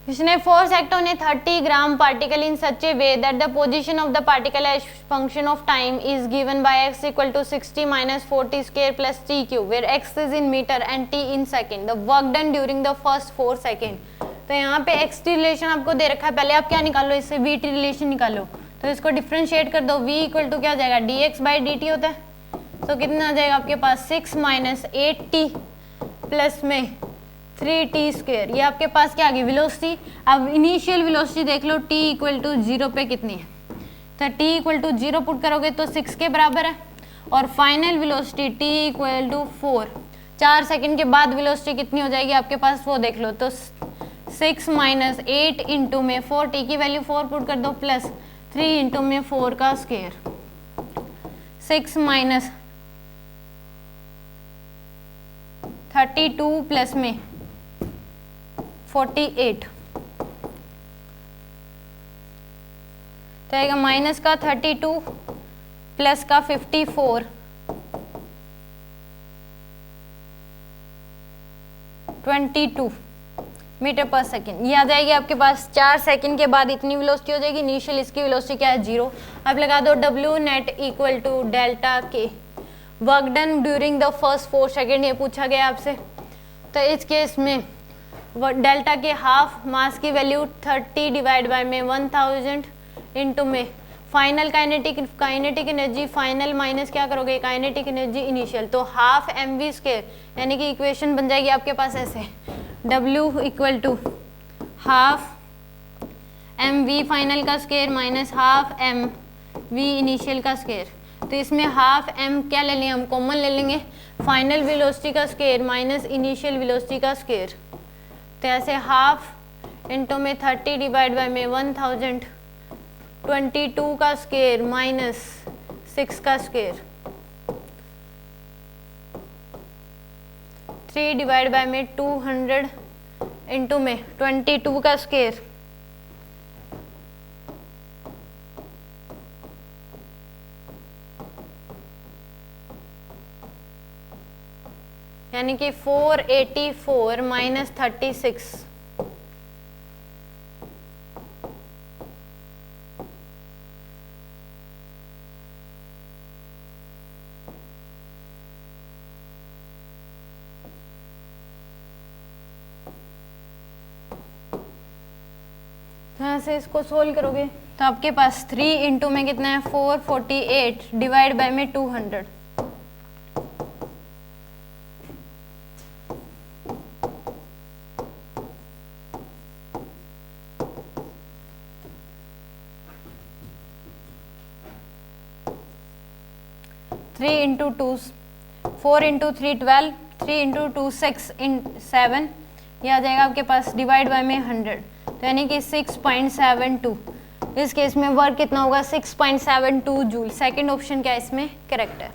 इसने force act on a 30 gram particle in such a way that the position of the particle as function of time is given by x equal to 60 minus 40 square plus t cube where x is in metre and t in second, the work done during the first 4 second. तो यहाँ पे x t relation आपको दे रखा है, पहले आप क्या निकालो, इससे v t रिलेशन निकालो। तो इसको डिफ्रेंशिएट कर दो, v इक्वल टू क्या आ जाएगा, dx बाई dt होता है। तो कितना आ जाएगा आपके पास 6 माइनस 8t प्लस में 3t स्क्वायर। ये आपके पास क्या आ गई, वेलोसिटी। अब इनिशियल वेलोसिटी देख लो, t इक्वल टू 0 पे कितनी है, तो t इक्वल टू 0 पुट करोगे तो 6 के बराबर है। और final velocity t equal to 4, 4 second के बाद वेलोसिटी कितनी हो जाएगी आपके पास, वो देख लो। तो 6 माइनस 8 इंटू में 4, t की वैल्यू 4 पुट कर दो, प्लस 3 इंटू में 4 का स्क्वायर, 6 माइनस 32 प्लस में 48, तो आएगा माइनस का 32 प्लस का 54, 22 मीटर पर सेकेंड। ये आ जाएगी आपके पास। 4 सेकंड के बाद इतनी वेलोसिटी हो जाएगी। इनिशियल इसकी वेलोसिटी क्या है, 0। अब लगा दो W net equal to delta के, work done during the first 4 second, ये पूछा गया आपसे। तो इस केस में डेल्टा के हाफ मास की वैल्यू 30 डिवाइड बाय में 1000 इंटू में final kinetic energy final minus क्या करोगे, काइनेटिक एनर्जी इनिशियल, तो हाफ mv स्क्वायर, यानी कि इक्वेशन बन जाएगी आपके पास ऐसे, W equal to half mv final का square minus half mv initial का स्क्वायर। तो इसमें हाफ m क्या ले लेंगे, हम कॉमन ले लेंगे, फाइनल वेलोसिटी का स्क्वायर माइनस इनिशियल वेलोसिटी का स्क्वायर। तो ऐसे हाफ इंटू में 30 डिवाइड बाय में 1000, 22 का स्क्वायर माइनस 6 का स्क्वायर, 3 डिवाइड बाय में 200 इंटू में 22 का स्क्वायर, यानी कि 484 माइनस 36, यहाँ से इसको सोल्व करोगे तो आपके पास 3 इंटू में कितना है 448 डिवाइड बाय में 200, थ्री इंटू 2 4 इंटू 3 12, 3 इंटू 2 6 7, ये आ जाएगा आपके पास डिवाइड बाय में 100, तो यानी कि 6.72। इस केस में वर्क कितना होगा 6.72 जूल। सेकंड ऑप्शन क्या है इसमें करेक्ट है।